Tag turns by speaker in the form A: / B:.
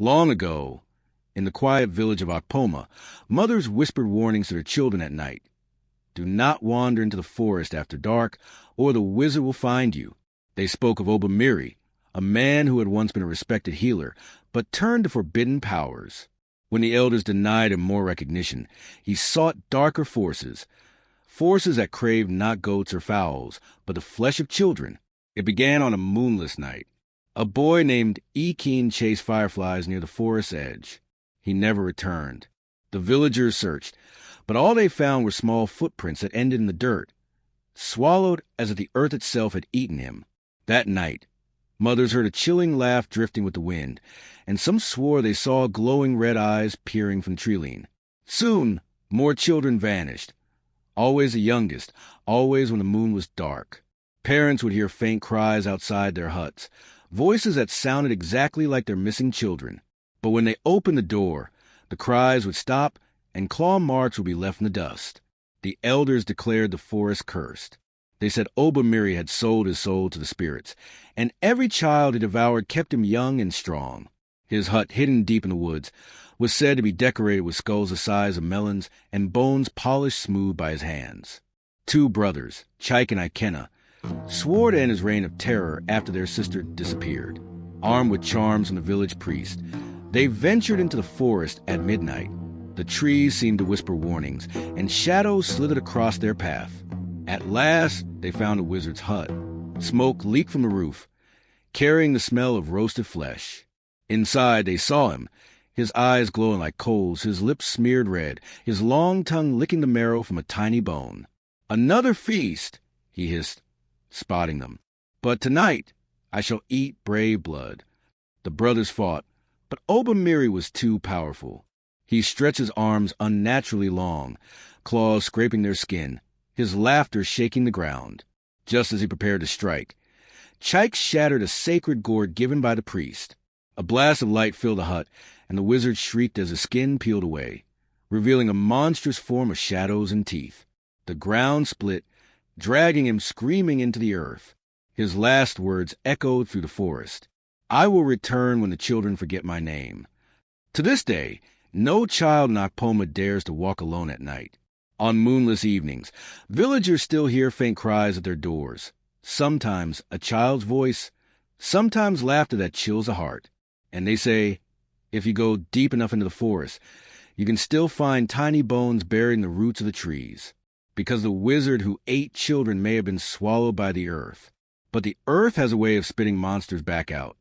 A: Long ago, in the quiet village of Akpoma, mothers whispered warnings to their children at night. Do not wander into the forest after dark, or the wizard will find you. They spoke of Obamiri, a man who had once been a respected healer, but turned to forbidden powers. When the elders denied him more recognition, he sought darker forces that craved not goats or fowls, but the flesh of children. It began on a moonless night. A boy named Ekin chased fireflies near the forest's edge. He never returned. The villagers searched, but all they found were small footprints that ended in the dirt, swallowed as if the earth itself had eaten him. That night, mothers heard a chilling laugh drifting with the wind, and some swore they saw glowing red eyes peering from Treeline. Soon, more children vanished. Always the youngest, always when the moon was dark. Parents would hear faint cries outside their huts, voices that sounded exactly like their missing children. But when they opened the door, the cries would stop and Claw March would be left in the dust. The elders declared the forest cursed. They said Obamiri had sold his soul to the spirits, and every child he devoured kept him young and strong. His hut, hidden deep in the woods, was said to be decorated with skulls the size of melons and bones polished smooth by his hands. Two brothers, Chike and Ikena, swore to end his reign of terror after their sister disappeared. Armed with charms from the village priest, they ventured into the forest at midnight. The trees seemed to whisper warnings, and shadows slithered across their path. At last, they found a wizard's hut. Smoke leaked from the roof, carrying the smell of roasted flesh. Inside, they saw him, his eyes glowing like coals, his lips smeared red, his long tongue licking the marrow from a tiny bone. "Another feast," he hissed, spotting them. "But tonight, I shall eat brave blood." The brothers fought, but Obamiri was too powerful. He stretched his arms unnaturally long, claws scraping their skin, his laughter shaking the ground. Just as he prepared to strike, Chike shattered a sacred gourd given by the priest. A blast of light filled the hut, and the wizard shrieked as the skin peeled away, revealing a monstrous form of shadows and teeth. The ground split, dragging him screaming into the earth. His last words echoed through the forest. "I will return when the children forget my name." To this day, no child in Akpoma dares to walk alone at night. On moonless evenings, villagers still hear faint cries at their doors. Sometimes a child's voice, sometimes laughter that chills the heart. And they say, if you go deep enough into the forest, you can still find tiny bones buried in the roots of the trees. Because the wizard who ate children may have been swallowed by the earth. But the earth has a way of spitting monsters back out.